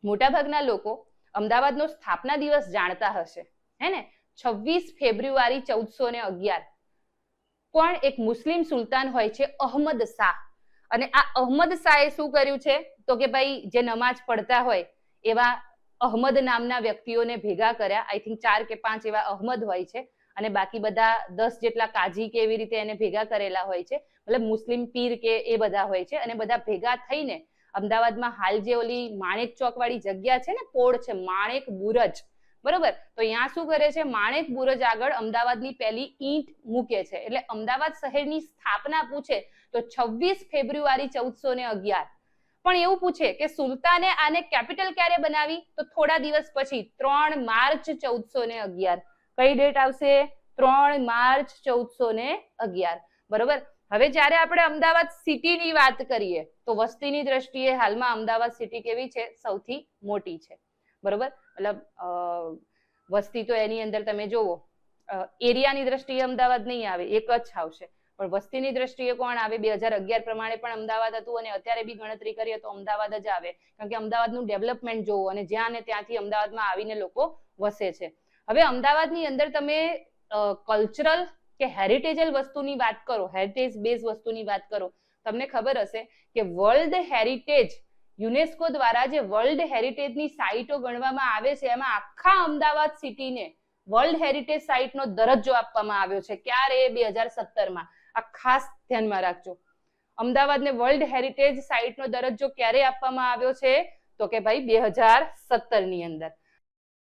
મોટાભાગના લોકો અમદાવાદનો સ્થાપના દિવસ જાણતા હશે, હે ને? 26 ફેબ્રુઆરી 1411 કોણ? એક મુસ્લિમ સુલતાન હોય છે અહમદ શાહ. અને આ અહમદ શાહે શું કર્યું છે તો કે ભાઈ જે નમાજ પડતા હોય એવા અહમદ નામના વ્યક્તિઓને ભેગા કર્યા. આઈ થિંક 4 કે 5 એવા અહમદ હોય છે અને બાકી બધા 10 જેટલા કાજી કે એવી રીતે એને ભેગા કરેલા હોય છે, મતલબ મુસ્લિમ પીર કે એ બધા હોય છે. અને બધા ભેગા થઈને અમદાવાદમાં હાલ જે ઓલી માણેક ચોક વાળી જગ્યા છે ને, પોળ છે માણેક બુરજ, બરોબર? તો અહીંયા શું કરે છે? માણેક બુરજ આગળ અમદાવાદની પહેલી ઈંટ મૂકે છે. એટલે અમદાવાદ શહેરની સ્થાપના પૂછે તો 26 ફેબ્રુઆરી 1411. પણ એવું પૂછે કે સુલતાને આને કેપિટલ ક્યારે બનાવી તો થોડા દિવસ પછી 3 માર્ચ 1411. કઈ ડેટ આવશે? 3 માર્ચ 1411, બરોબર? હવે જ્યારે આપણે અમદાવાદ સિટીની વાત કરીએ તો વસ્તીની દ્રષ્ટિએ હાલમાં અમદાવાદ સિટી કેવી છે? સૌથી મોટી છે, બરોબર? મતલબ વસ્તી તો એની અંદર તમે જોવો એરિયાની દ્રષ્ટિએ અમદાવાદ નહીં આવે, એક જ આવશે, પણ વસ્તીની દ્રષ્ટિએ કોણ આવે? 2011 પ્રમાણે પણ અમદાવાદ હતું અને અત્યારે બી ગણતરી કરીએ તો અમદાવાદ જ આવે, કારણ કે અમદાવાદનું ડેવલપમેન્ટ જોવો અને જ્યાં ને ત્યાંથી અમદાવાદમાં આવીને લોકો વસે છે. હવે અમદાવાદની અંદર તમે કલ્ચરલ કે હેરિટેજલ વસ્તુની વાત કરો, હેરિટેજ બેઝ વસ્તુની વાત કરો, તમને ખબર હશે કે વર્લ્ડ હેરિટેજ યુનેસ્કો દ્વારા જે વર્લ્ડ હેરિટેજની સાઇટો ગણવામાં આવે છે એમાં આખા અમદાવાદ સિટીને વર્લ્ડ હેરિટેજ સાઇટનો દરજ્જો આપવામાં આવ્યો છે. ક્યારે? 2017માં. આ ખાસ ધ્યાનમાં રાખજો. અમદાવાદને વર્લ્ડ હેરિટેજ સાઇટનો દરજ્જો ક્યારે આપવામાં આવ્યો છે તો કે ભાઈ 2017ની અંદર.